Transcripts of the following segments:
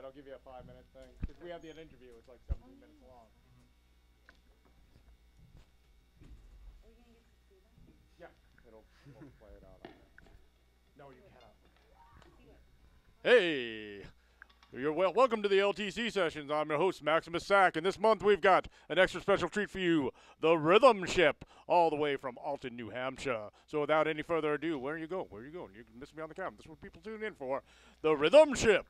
I'll give you a 5-minute thing. Because we have the interview. It's like 17 minutes long. Yeah, we'll play it out on there. No, you cannot. Hey! Welcome to the LTC sessions. I'm your host, Maximus Sack, and this month we've got an extra special treat for you, the Rhythm Ship, all the way from Alton, New Hampshire. So without any further ado, where are you going? Where are you going? You can miss me on the count. This is what people tune in for. The Rhythm Ship.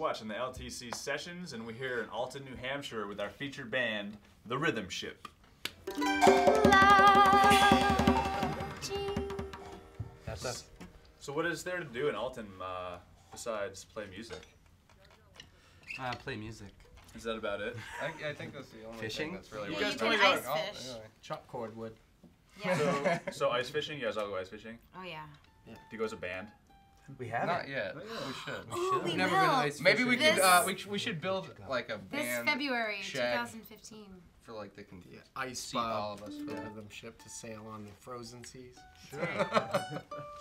watching the LTC Sessions, and we're here in Alton, New Hampshire with our featured band, The Rhythm Ship. That's us. So what is there to do in Alton besides play music? Play music. Is that about it? I think that's the only Fishing? thing that's really Yeah, worth you can doing. ice fish. Anyway, chop cordwood. Yeah. So ice fishing? You guys all go ice fishing? Oh yeah. Do you go as a band? We haven't. Not yet. Oh, We should. Oh, we We've will. never been ice Maybe we This- could. We should build like a This band February, shack 2015. for like they can ice seat all of us. for the rhythm ship to sail on the frozen seas. Sure.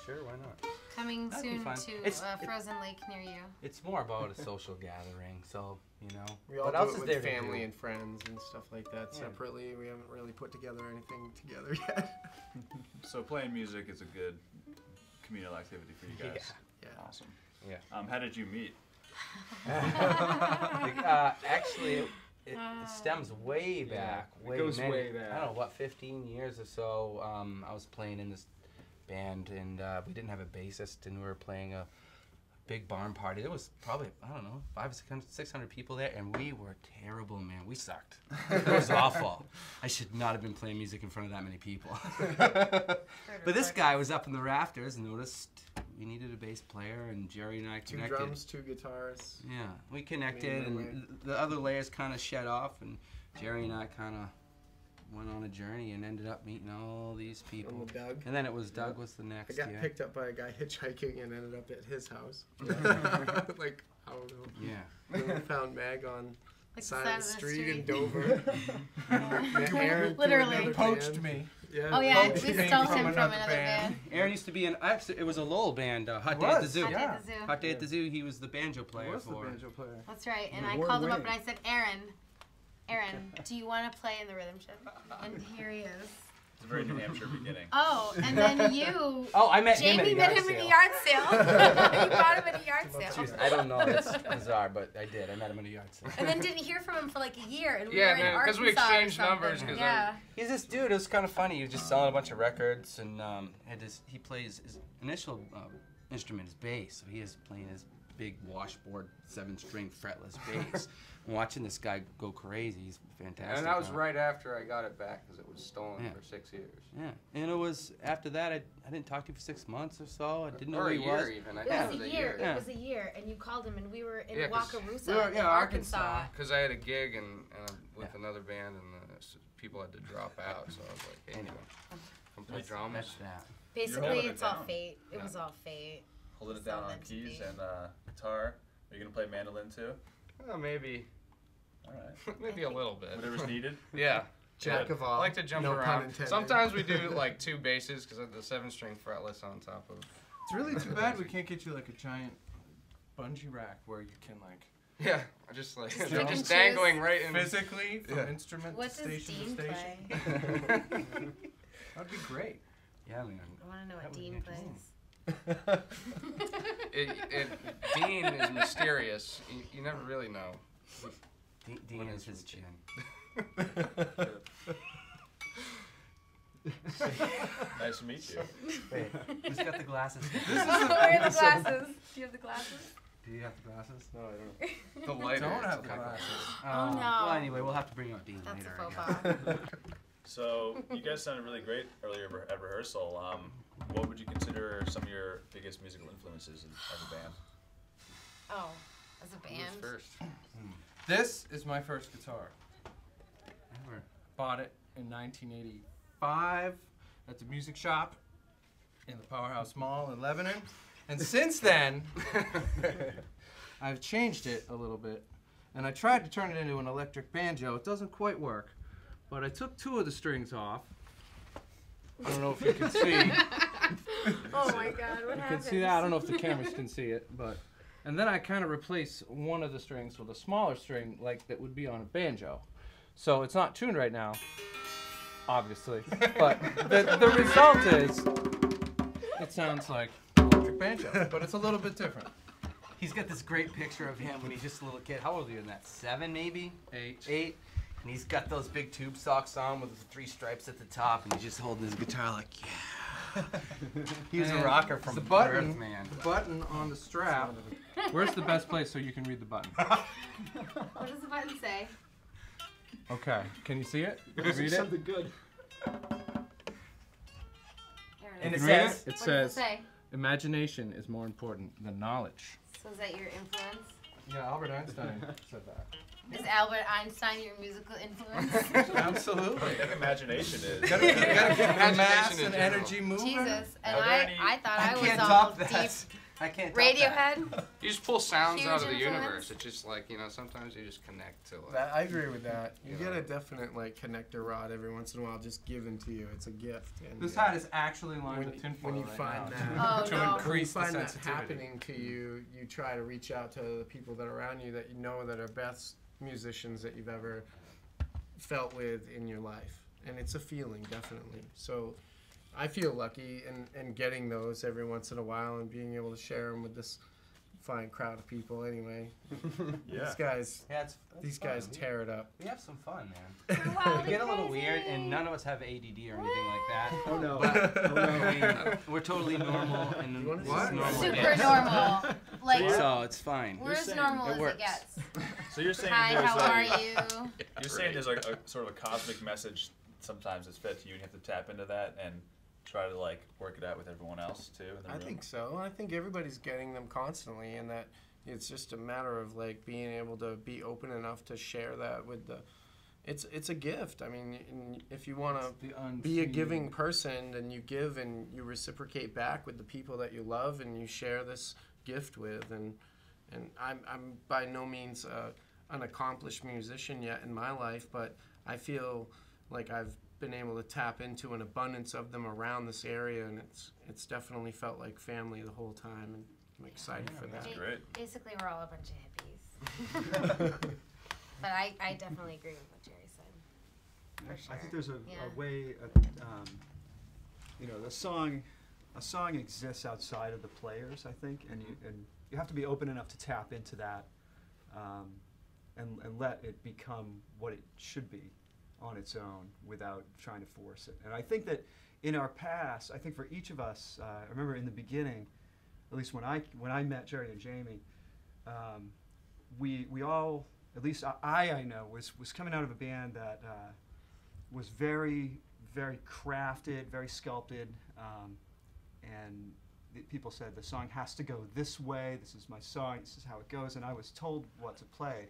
Sure, why not? Coming That'd be soon fun. to It's- a frozen lake near you. It's more about a social gathering, so, you know. We all what do else it is with there family to do? and friends and stuff like that Yeah. separately. We haven't really put together anything together yet. So playing music is a good communal activity for you guys. Yeah. Awesome. Yeah. How did you meet? Actually, it stems way back. it goes way back. I don't know, what, 15 years or so. I was playing in this band, and we didn't have a bassist, and we were playing a big barn party. There was probably, I don't know, 500, 600 people there, and we were terrible, man. We sucked. It was awful. I should not have been playing music in front of that many people. But this guy was up in the rafters and noticed we needed a bass player, and Jerry and I Two connected. drums, two guitars. Yeah, we connected, Made my and the other layers kind of shed off, and Jerry and I kind of went on a journey and ended up meeting all these people. And Doug. And then it was Doug was the I next. got Yeah. picked up by a guy hitchhiking and ended up at his house. Like, I don't know. Yeah. Then we found Meg on Like the side of the street in street. Dover. Aaron through Literally. another Poached band. me. Yeah, Oh yeah, poached we me stole from him from another another band. band. Aaron used to be in. Actually, it was a Lowell band. Hot Day It at the was, Zoo. Hot Day yeah. at the Zoo. Hot Day at the Zoo. He was the banjo player Was the for. banjo player. That's right. And I Award called him up winning. and I said, Aaron, do you want to play in the rhythm ship? And here he is. It's a very New Hampshire beginning. Oh, and then you. Oh, I met him at a Jamie met him sale. at a yard sale. You brought him at a yard sale. Jeez, I don't know. That's bizarre, but I did. I met him at a yard sale. And then didn't hear from him for like a year. And we Yeah, were in man, 'cause we Arkansas or exchanged numbers, something. 'cause Yeah. He's this dude. It was kind of funny. He was just selling a bunch of records, and he plays his initial instrument is bass. So he is playing his big washboard 7-string fretless bass. And watching this guy go crazy, he's fantastic. And that was on it. right after I got it back because it was stolen Yeah. for 6 years. Yeah, and it was after that I didn't talk to you for 6 months or so. I didn't know Or who a he year was. even. I It think was a year. Yeah. It was a year, and you called him, and we were in Yeah, 'cause Wakarusa, we were- in yeah, Arkansas. Because I had a gig and with Yeah. another band and people had to drop out, so I was like, hey, Anyway, come play that's drums. that. Basically, holding it it's all down. fate. It Yeah. was all fate. Holding it It's down all on meant to keys be. and guitar. Are you gonna play mandolin too? Well, maybe. All right. Maybe a little bit. Whatever's needed. Yeah. Jack Good. of I all. like to jump no pun around. intended. Sometimes we do like 2 basses because of the 7-string fretless on top of. It's really too bad we can't get you like a giant bungee rack where you can like Yeah, I just like Just they're pick and just choose. dangling right in. physically from Yeah. instrument What to does station Dean to station. play? That'd be great. Yeah, man. I want to know That what would be Dean interesting. plays. Dean is mysterious. You never really know. Dean is his chin. Nice to meet you. Wait, who's got the glasses? Where are the glasses? Do you have the glasses? Do you have the glasses? No, I don't. The lighter. Don't have it's the kind of- glasses. Oh, no. Well, anyway, we'll have to bring out Dean That's later. a faux I guess. pas. So you guys sounded really great earlier at rehearsal. What would you consider some of your biggest musical influences as a band? Oh, as a Who's band? first? This is my first guitar. Ever. Bought it in 1985 at the music shop in the Powerhouse Mall in Lebanon. And since then, I've changed it a little bit. And I tried to turn it into an electric banjo. It doesn't quite work. But I took 2 of the strings off. I don't know if you can see. Oh my God, what You happened? can see that. I don't know if the cameras can see it, but and then I kind of replace one of the strings with a smaller string, like that would be on a banjo. So it's not tuned right now, obviously, but the result is it sounds like electric banjo, but it's a little bit different. He's got this great picture of him when he's just a little kid. How old are you in that? 7 maybe? 8. 8. And he's got those big tube socks on with the 3 stripes at the top, and he's just holding his guitar like, yeah. He was a And rocker from the birth, button, man. The button on the strap Where's the best place so you can read the button? What does the button say? Okay. Can you see it? Can you read it? Something good. And You it can read says. it? It What does says, it say? imagination is more important than knowledge. So is that your influence? Yeah, Albert Einstein said that. Is Albert Einstein your musical influence? Absolutely. That imagination is. Gotta keep the mass in and general. energy moving. Jesus, and Are there any- I thought I was can't all top deep. that. I can't top that. Radiohead. You just pull sounds out of the Huge influence. universe. It's just like, sometimes you just connect to it. I agree with that. You You get know. a definite like connector rod every once in a while, just given to you. It's a gift. And This hat is actually lined when, with tinfoil when you right find now. that, Oh, to no. when you increase the find that sensitivity. happening to you, you try to reach out to the people that are around you that you know that are best musicians that you've ever felt with in your life, and it's a feeling, definitely. So I feel lucky in getting those every once in a while and being able to share them with this fine crowd of people. Anyway, Yeah. these guys tear it up. We have some fun, man. We're wild We get a and little crazy. weird, and none of us have ADD or anything like that. Oh no! I mean, we're totally normal, and You wanna this see is some? normal. Super dance. normal. Like, So it's fine. we're as saying normal it as works. it gets. So you're saying Hi, there's how like, are you? You're saying there's like a sort of a cosmic message sometimes that's fed to you, and you have to tap into that and try to like work it out with everyone else too. In the I room. think so. I think everybody's getting them constantly, and that it's just a matter of like being able to be open enough to share that with the. It's a gift. I mean, if you want to be a giving person, then you give and you reciprocate back with the people that you love, and you share this gift with. And I'm by no means an accomplished musician yet in my life, but I feel like I've been able to tap into an abundance of them around this area, and it's definitely felt like family the whole time, and I'm excited for that. That's great. Basically, we're all a bunch of hippies. But I definitely agree with what Jerry said. For sure. I think there's a Yeah. way, a song exists outside of the players, I think, and you have to be open enough to tap into that, and let it become what it should be on its own without trying to force it. And I think that in our past, I think for each of us, I remember in the beginning, at least when I met Jerry and Jamie, we all, at least I know, was coming out of a band that was very, very crafted, very sculpted, and people said the song has to go this way, this is my song, this is how it goes, and I was told what to play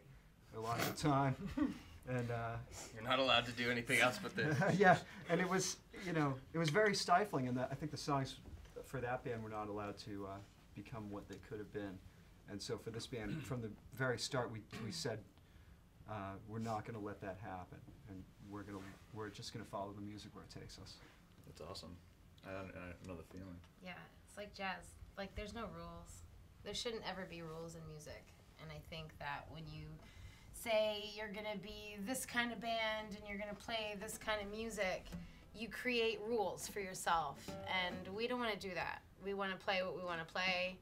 a lot of the time. And You're not allowed to do anything else but this. yeah, and it was very stifling, and I think the songs for that band were not allowed to become what they could have been. And so for this band, from the very start, we said we're not going to let that happen, and we're just going to follow the music where it takes us. That's awesome. I know the feeling. Yeah, it's like jazz. Like, there's no rules. There shouldn't ever be rules in music. And I think that when you say you're going to be this kind of band and you're going to play this kind of music, you create rules for yourself. And we don't want to do that. We want to play what we want to play.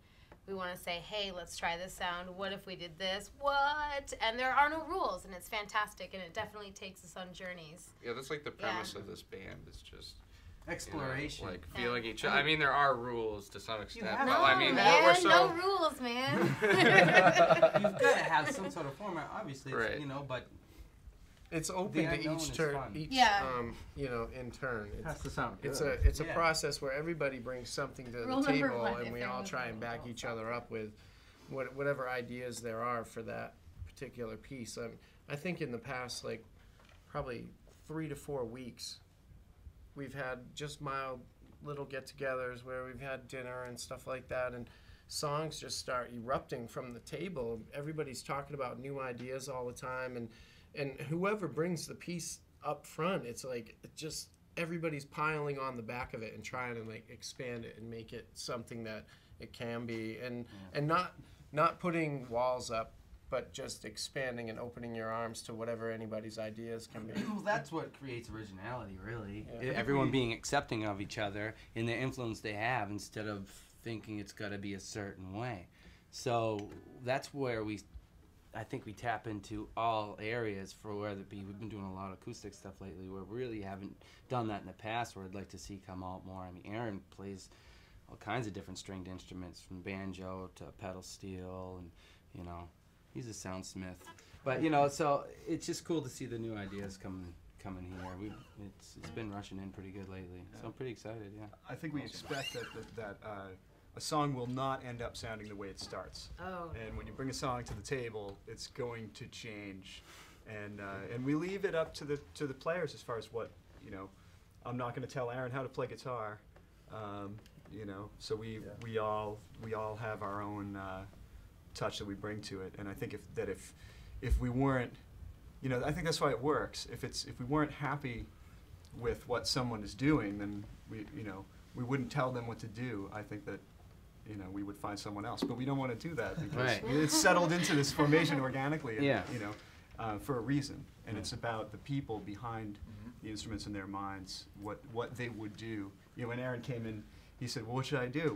We want to say, hey, let's try this sound. What if we did this? What? And there are no rules, and it's fantastic, and it definitely takes us on journeys. Yeah, that's like the premise of this band. It's just Exploration. like feeling each other. I mean, there are rules to some extent. have But No, I mean, man, what we're so no rules, man. You've got to have some sort of format, obviously, it's, Right. you know, but It's open The to unknown each is turn, fun. Yeah. in turn. Has to sound good. It's a Yeah. process where everybody brings something to Rule the number table, one, and if we there all was try no and back rules, each other up with whatever ideas there are for that particular piece. I think in the past, like probably 3 to 4 weeks, we've had just mild little get-togethers where we've had dinner and stuff like that, and songs just start erupting from the table. Everybody's talking about new ideas all the time, and whoever brings the piece up front, it's like it just everybody's piling on the back of it and trying to like expand it and make it something that it can be, and not putting walls up, but just expanding and opening your arms to whatever anybody's ideas can be. well, that's what creates originality, really. Yeah. Everyone being accepting of each other in the influence they have instead of thinking it's got to be a certain way. So that's where I think we tap into all areas for whether it be, we've been doing a lot of acoustic stuff lately where we really haven't done that in the past, where I'd like to see come out more. I mean, Aaron plays all kinds of different stringed instruments, from banjo to pedal steel, and you know, he's a soundsmith. But you know, so it's just cool to see the new ideas coming here. It's been rushing in pretty good lately, so I'm pretty excited. Yeah. I think we expect that a song will not end up sounding the way it starts. Oh. And when you bring a song to the table, it's going to change, and we leave it up to the players as far as what, you know. I'm not going to tell Aaron how to play guitar, you know. So we all have our own touch that we bring to it, and I think if we weren't, you know, I think that's why it works. If we weren't happy with what someone is doing, then we wouldn't tell them what to do. I think that, you know, we would find someone else, but we don't want to do that because Right. it's settled into this formation organically, and, Yeah. you know, for a reason, and it's about the people behind the instruments in their minds, what they would do. You know, when Aaron came in, he said, "Well, what should I do?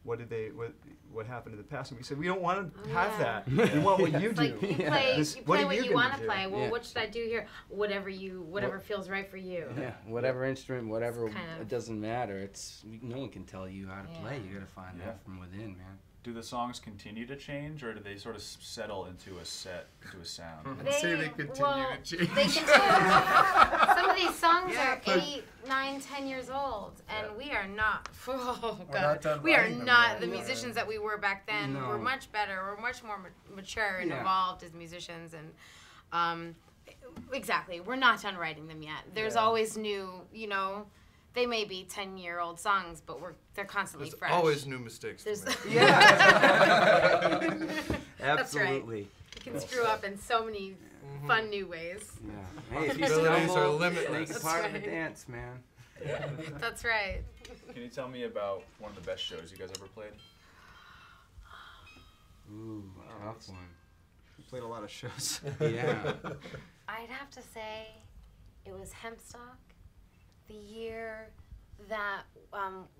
What happened in the past?" And we said, "We don't want to have that. We want what you It's do." like you Yeah. play, This- you what play are what you you gonna want to do? play. Well, Yeah. what should I do here? Whatever feels right for you. Yeah, whatever instrument, whatever, kind of- it doesn't matter. No one can tell you how to play. Yeah. You gotta find Yeah. that from within, man. Do the songs continue to change, or do they sort of settle into a sound? I'd say they continue well, to change. They continue. Some of these songs Yeah, are but- 8, 9, 10 years old, and we are not. Oh We're God, not done we are writing them not yet. the No. musicians that we were back then. No. We're much better. We're much more mature and Yeah. evolved as musicians, and exactly, we're not done writing them yet. There's Yeah. always new, you know. They may be 10-year-old songs, but they're constantly There's fresh. always new mistakes. There's To make. That's right. Absolutely. You can screw up in so many fun new ways. Yeah. Hey, if you Possibilities are stumble, limitless. make it That's part of the right. dance, man. That's right. Can you tell me about one of the best shows you guys ever played? Ooh, tough one. We played a lot of shows. Yeah. I'd have to say it was Hempstock, the year that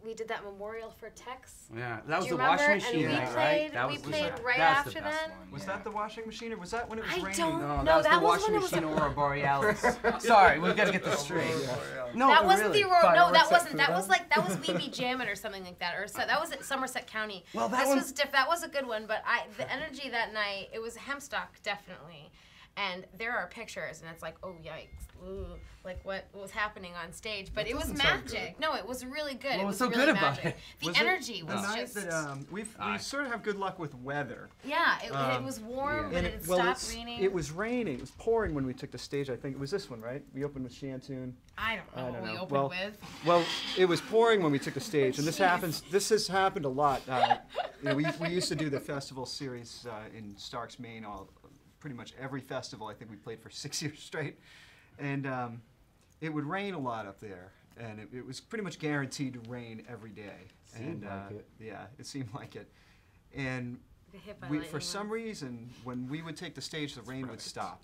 we did that memorial for Tex. Yeah, that was Do you the washing remember? machine And we night, played- right? That we was played the, right that's the after best that. one, Was yeah. that the washing machine, or was that when it was I raining? don't- No, No, that's that the was washing when it was machine a- Aurora Borealis. Sorry, we've got to get this straight. No, That wasn't really. the Aurora. No, that Fireworks at wasn't. That was Prudhoe? like that was BB Jammin' or something like that, or so, that was at Somerset County. Well, that this one- was that was a good one, but the energy that night, it was Hempstock definitely, and there are pictures, and it's like, oh yikes, ooh, like what was happening on stage, but it was doesn't sound magic. No, it was really good. What it was was so really good about magic. it? The Was it energy the was night just. that we sort of have good luck with weather. Yeah, it was warm, yeah. but it stopped raining. It was raining. It was pouring when we took the stage. I think it was this one, right? We opened with Shantoon. I don't know I what don't we know. opened Well, with. Well, it was pouring when we took the stage, and this Jeez. happens. This has happened a lot. You know, we used to do the festival series in Starks, Maine. Pretty much every festival. I think we played for 6 years straight, and it would rain a lot up there, and it was pretty much guaranteed to rain every day. Seemed like it. Yeah, it seemed like it, and Got hit by for lightning some once. reason, when we would take the stage, the rain would stop,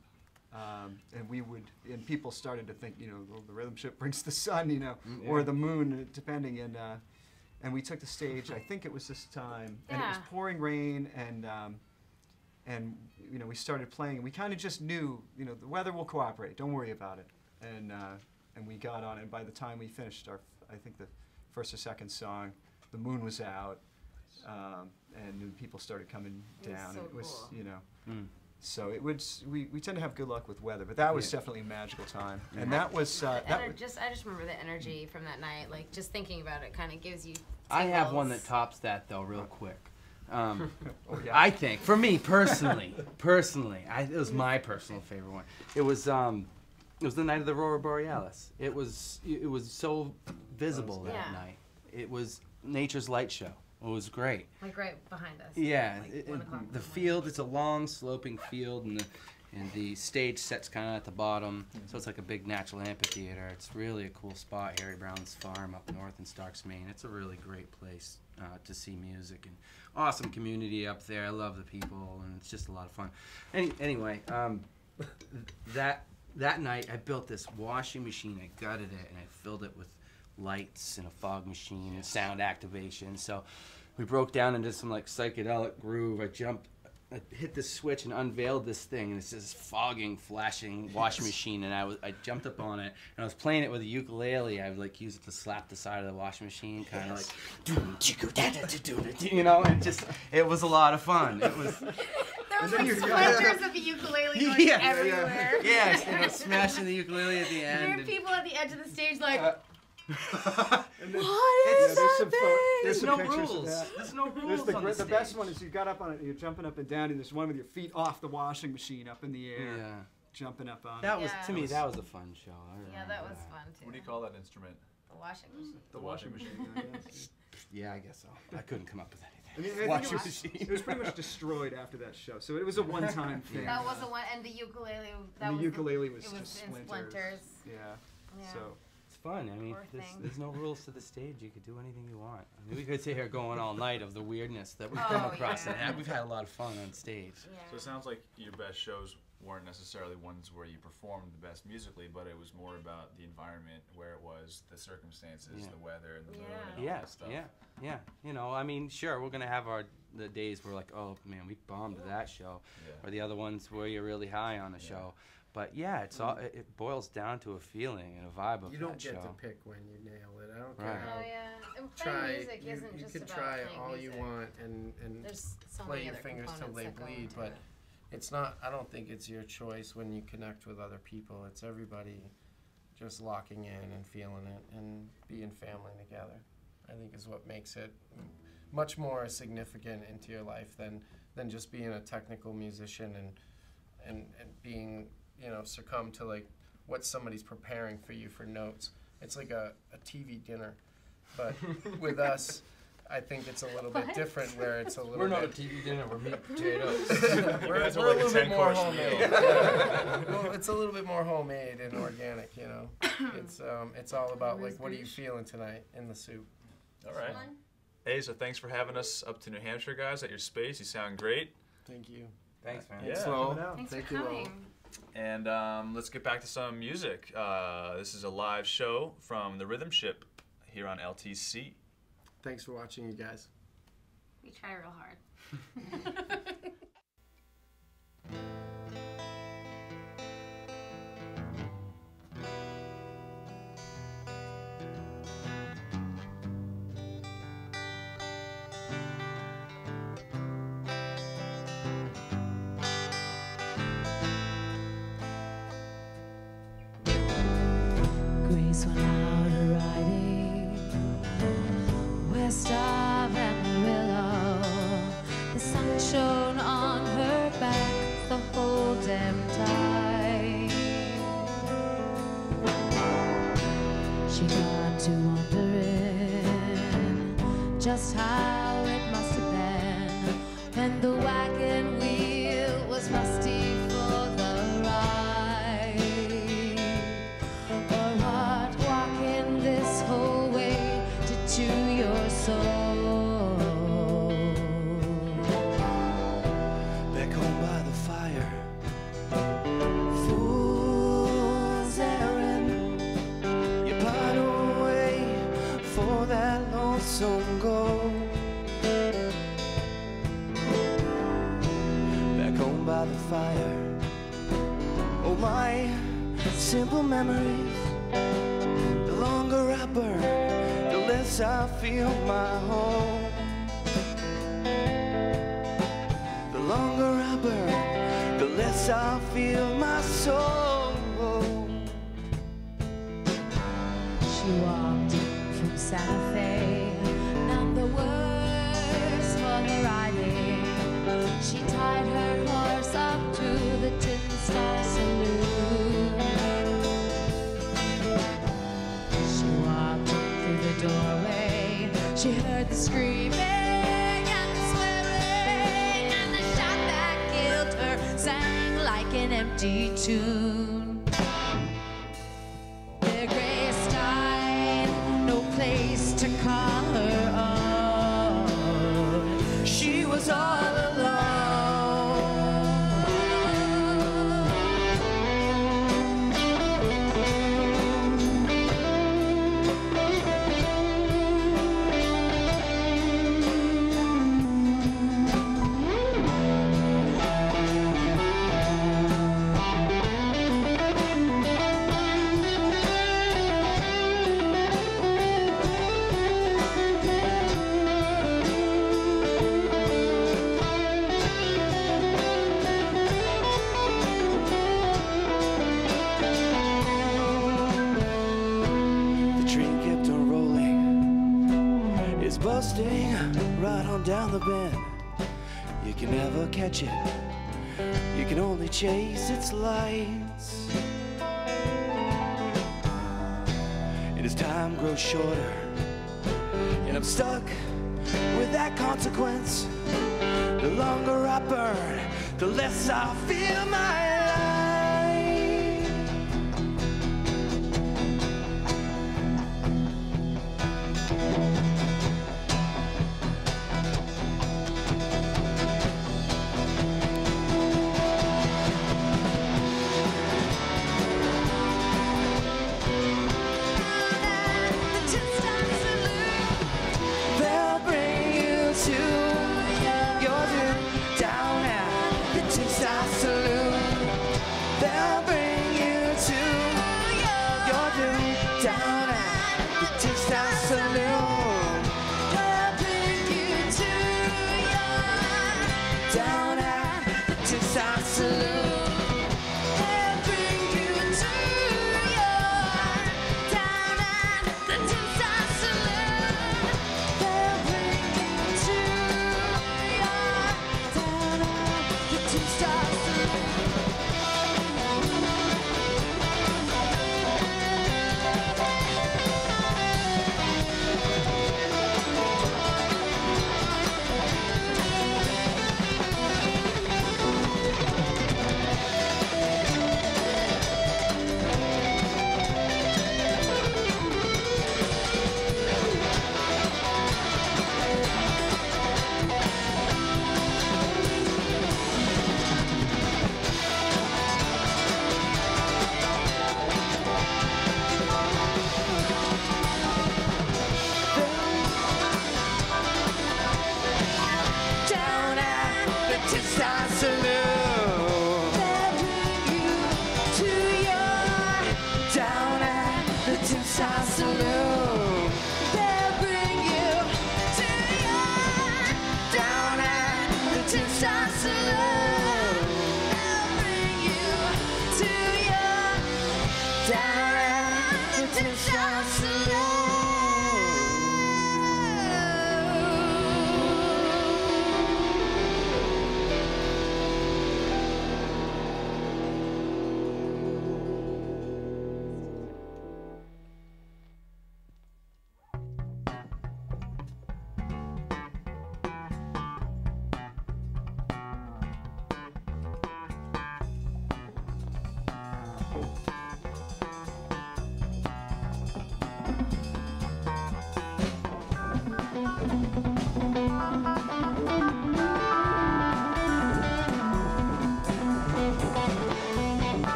and people started to think, you know, well, the rhythm ship brings the sun, you know, or Yeah. the moon, depending. And we took the stage. I think it was this time, and it was Yeah. pouring rain, and you know, we started playing. And we kind of just knew, you know, the weather will cooperate. Don't worry about it. And we got on, and by the time we finished I think the first or second song, the moon was out. And then people started coming It was down. so and it was, cool. you know, Mm. so it was. We tend to have good luck with weather, but that was Yeah. definitely a magical time. And that was The that. I just remember the energy from that night. Like just thinking about it, kind of gives you. I have one that tingles. tops that though, real quick. Oh, yeah. I think, for me personally, it was my personal favorite one. It was the night of the Aurora Borealis. It was so visible that Yeah. night. It was nature's light show. It was great. Like right behind us. Yeah, Like 1 o'clock in the morning. field. It's a long sloping field, and the stage sets kind of at the bottom, so it's like a big natural amphitheater. It's really a cool spot. Harry Brown's farm up north in Starks, Maine. It's a really great place to see music, and awesome community up there. I love the people, and it's just a lot of fun. Anyway, that night I built this washing machine. I gutted it and I filled it with lights and a fog machine and sound activation. So we broke down into some like psychedelic groove. I jumped I hit this switch and unveiled this thing, and it's this fogging, flashing washing machine, and I jumped up on it, and I was playing it with a ukulele. I would like use it to slap the side of the washing machine, kind of like, you know, and just it was a lot of fun. It was. There was like splinters of the ukulele going everywhere. Yeah, you know, smashing the ukulele at the There end. are people at the edge of the stage like, And then- what is that some thing? There's some no pictures of rules. that. There's no rules There's on the the best stage. one is you got up on it, you're jumping up and down, and there's one with your feet off the washing machine up in the air, Yeah. jumping up on That it. was Yeah. to me. That was a fun show. I Yeah, remember that was fun too. What do you call that instrument? The washing machine. The washing machine, I guess. Yeah, I guess so. I couldn't come up with anything. I mean, I think Washing it was, machine. it was pretty much destroyed after that show, so it was a one-time thing. That was the one, and the ukulele. That And the was ukulele was it was just in splinters. Yeah. Yeah. So It's fun. I mean, Poor thing. there's no rules to the stage. You could do anything you want. I mean, we could sit here going all night of the weirdness that we've come Oh, across. yeah. And we've had a lot of fun on stage. Yeah. So it sounds like your best shows weren't necessarily ones where you performed the best musically, but it was more about the environment, where it was, the circumstances, Yeah. the weather, and the mood, Yeah. and all Yeah, that stuff. yeah. You know, I mean, sure, we're gonna have the days where like, oh man, we bombed that show, Yeah. or the other ones where you're really high on a show. But yeah, it's all it boils down to a feeling and a vibe of You that don't get show. to pick when you nail it. I don't Right. care Oh how yeah. And playing try music you, isn't you just can about try playing all music. you want and There's so play many your other fingers till components they that go bleed, into but it. it's not. I don't think it's your choice when you connect with other people. It's everybody just locking in and feeling it and being family together. I think is what makes it much more significant into your life than just being a technical musician and being, you know, succumb to like what somebody's preparing for you for notes. It's like a TV dinner, but with us, I think it's a little bit What? different where it's a little We're not a bit. TV dinner. We're meat and potatoes. We're, guys are we're like a a little bit more 10-course homemade. meal. Well, it's a little bit more homemade and organic, you know. It's all about like what are you feeling tonight in the soup. All right. Hey, so thanks for having us up to New Hampshire, guys, at your space. You sound great. Thank you. Thanks, man. Yeah. coming out. Thanks Thank for you all. coming. And let's get back to some music. This is a live show from the Rhythm Ship here on LTC. Thanks for watching, you guys. We try real hard. Grace went out a riding west of Amarillo. The sun shone on her back the whole damn time. She got to wondering just how it must have been when the wagon wheel was rusty for the ride. Or what walking this whole way did to your soul. Back home by the fire, fool's errand. You pine away for that lonesome goal. Back home by the fire, oh my simple memories. The longer I burn, the less I feel my home. The longer I burn, the less I feel my soul. She walked from Santa Fe, none the worse for the riding. She tied her horse up to the Tin Star Saloon. She walked through the doorway. She heard the screaming and the swearing, and the shot that killed her sang like an empty tune. Their Grace died, no place to call her own. She was all alone. coasting right on down the bend. You can never catch it, you can only chase its lights. And as time grows shorter, and I'm stuck with that consequence, the longer I burn, the less I feel my life. They'll bring you to your doom down at the Two-Star Saloon. They'll bring you to your doom down at the Two-Star Saloon. They'll bring you to down at the Two-Star Saloon. They'll bring you to down at the Two-Star Saloon. They'll bring you to down at the Two-Star Saloon. Down at the Two-Star Saloon. They'll bring you to your down at the Two-Star Saloon. They'll bring you to your down at the Two-Star Saloon. They'll bring you to your down at the Two-Star Saloon.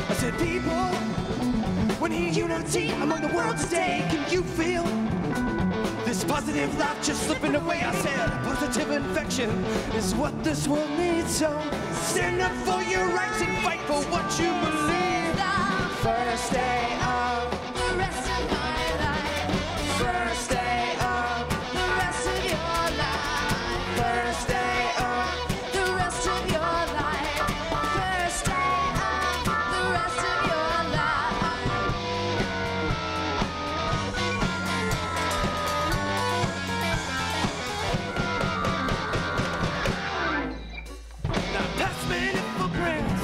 I said, people, when you unity among the world today, can you feel this positive life just slipping away? I said, positive infection is what this world needs. So stand up for your rights and fight for what you believe. First day of the rest of my life. First day of the rest of your life. First day of the rest of your life. First day of the rest of your life. Now pass me the footprints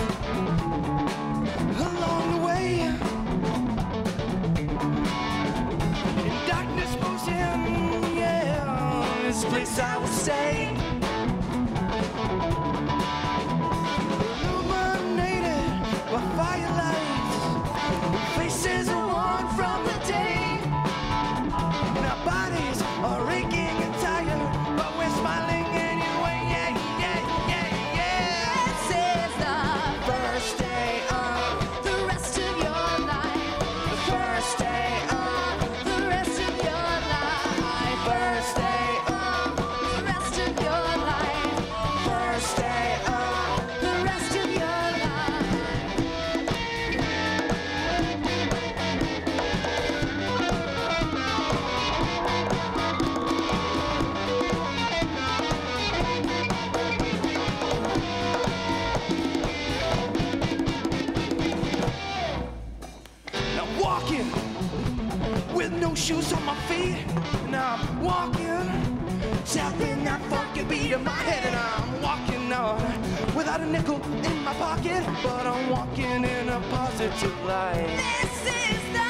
along the way. In darkness moves in, yeah, this place I will stay. Illuminated by firelight, faces are worn from the day. And our bodies are aching and tired, but we're smiling anyway. Yeah, yeah, yeah, yeah. This is the first day of the rest of your life. The first day of the rest of your life. First day of shoes on my feet, and I'm walking, tapping that funky beat in my head, and I'm walking on without a nickel in my pocket, but I'm walking in a positive light. This is the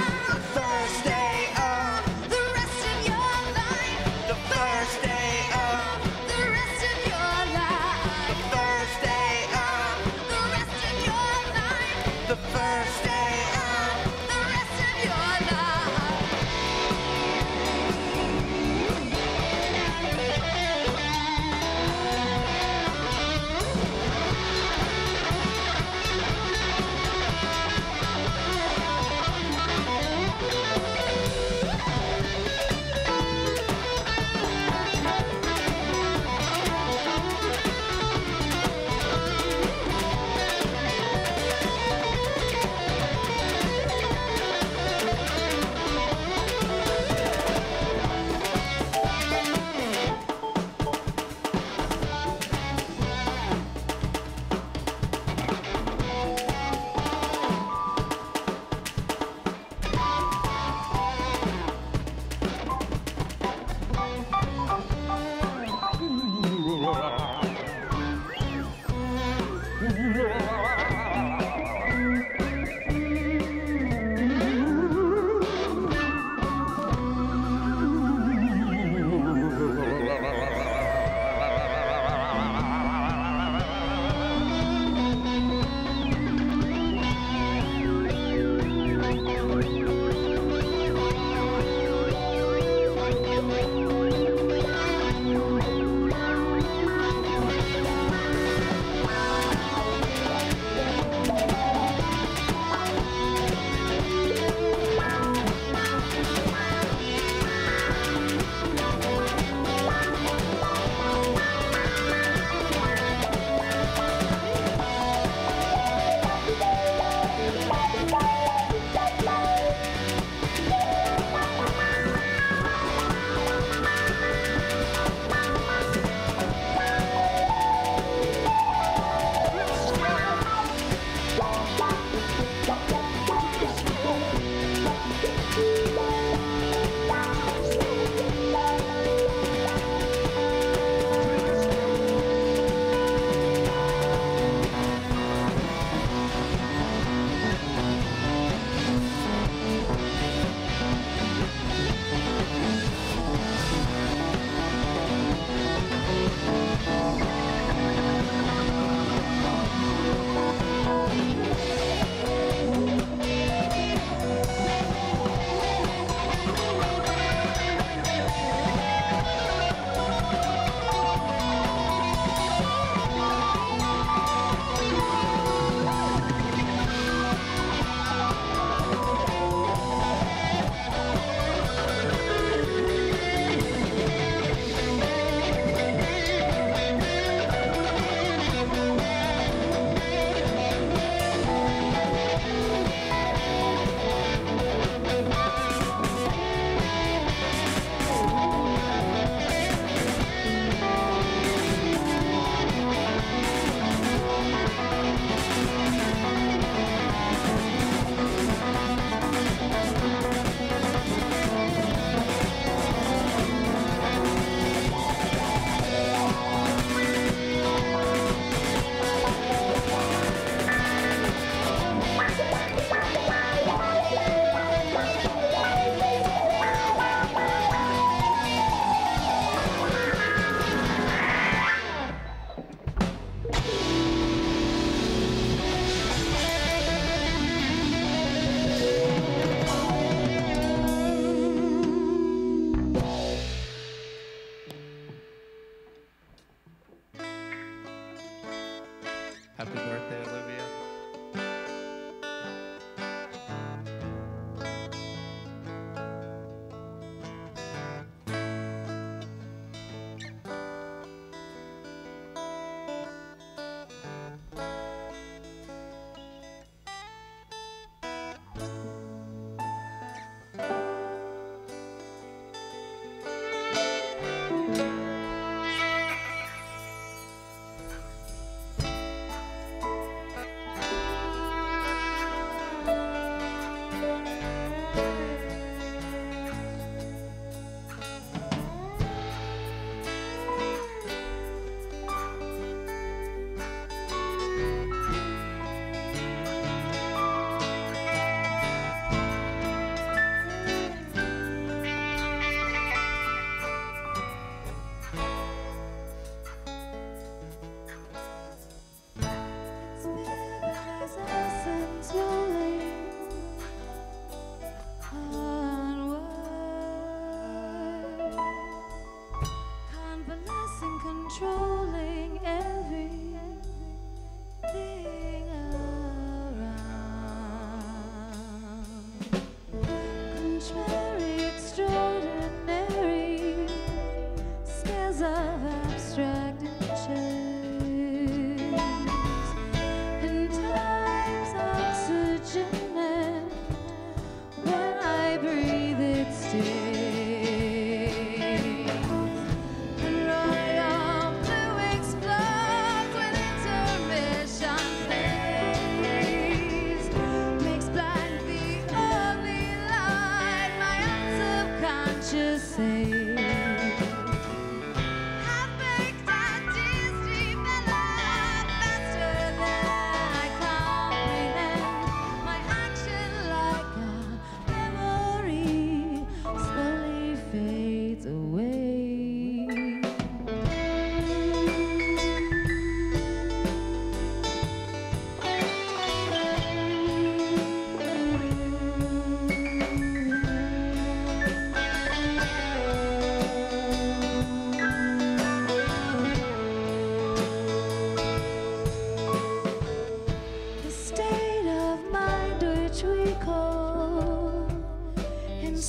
First day of the rest of your life. the first day of The rest of your life. the first day of The rest of your life. the first day of The rest of your life.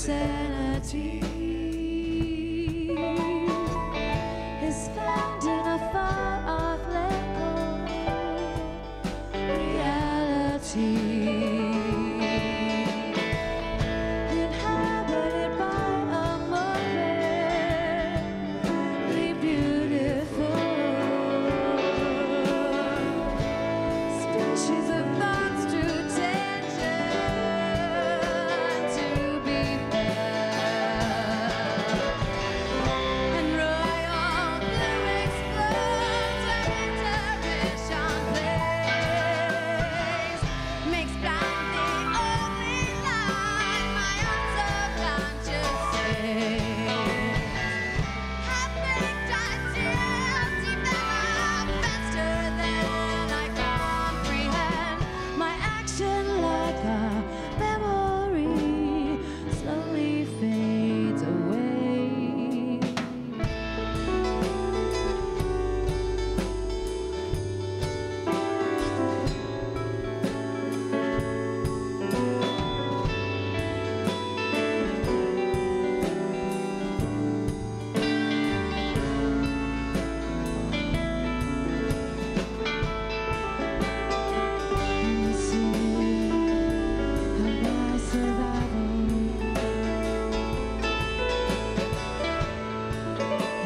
sanity is found in a far-off level reality. Inhabited by a morbidly beautiful species of thoughts too tangent to be felt. And royal lyrics flows when intermission plays. Makes blind the only line my unsubconscious says. Have baked ideas develop faster than I comprehend. My action like a memory slowly fades away.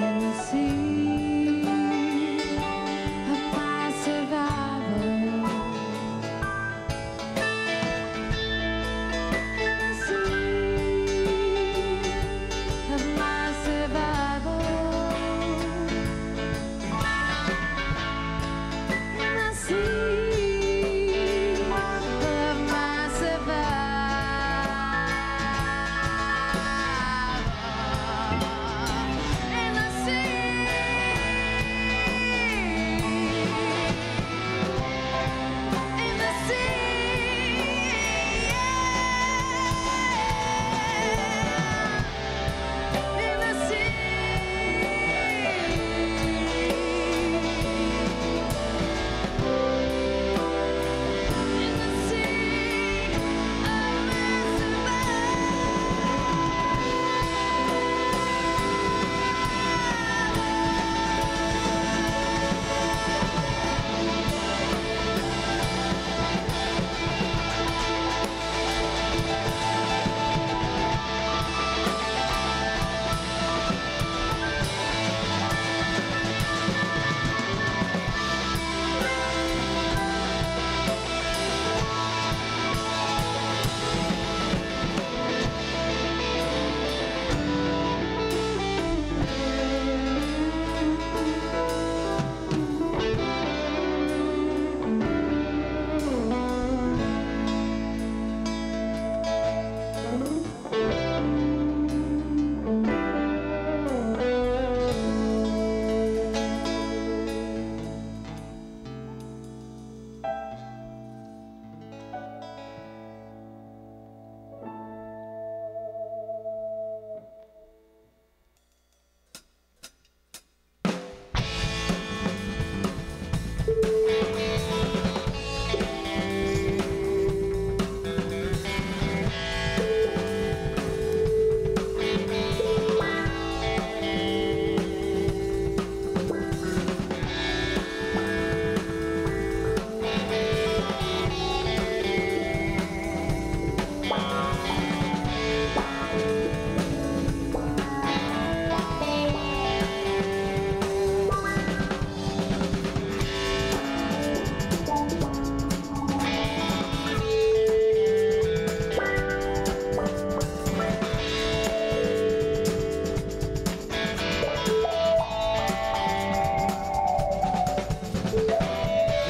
In the sea of my survival, in the sea of my survival, in the sea of my survival, in the sea of my survival, in the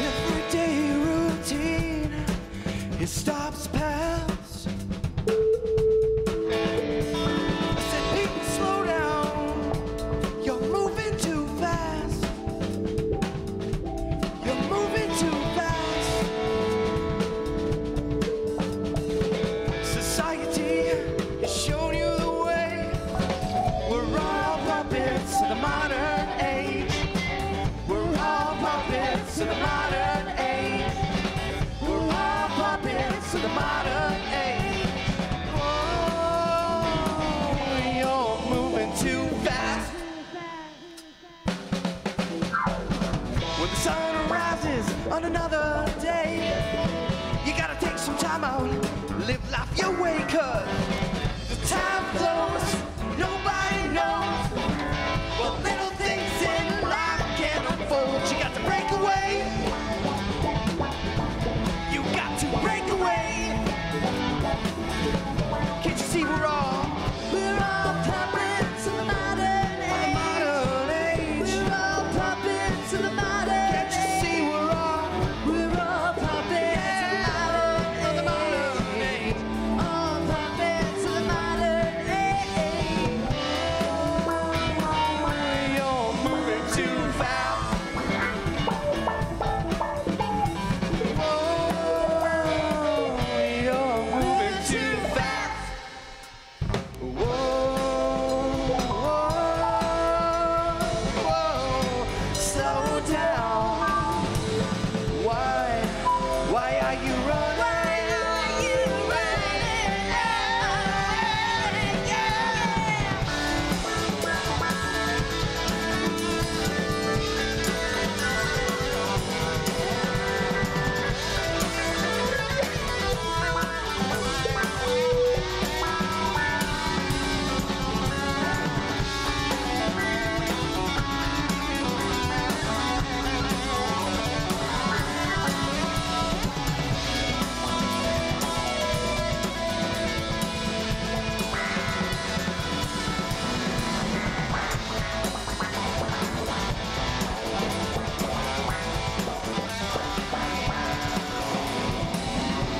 Everyday routine, it stops past. I said, people, slow down. You're moving too fast. You're moving too fast. Society has shown you the way. We're all puppets of the modern age. We're all puppets of the modern age. We're all puppets of the modern age. Whoa. live life your way, 'cause the time flows, nobody knows what little things in life can unfold. You got to break away. You got to break away. Can't you see we're all puppets of the modern age? We're all puppets of the modern age. Can't you see we're all puppets of the modern age? All puppets of the modern age. You're moving too fast. You're moving too fast. Whoa, slow down. Why are you running?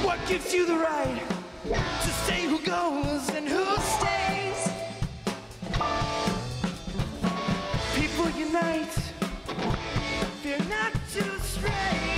What gives you the right to say who goes and who stays? People unite, fear not to stray.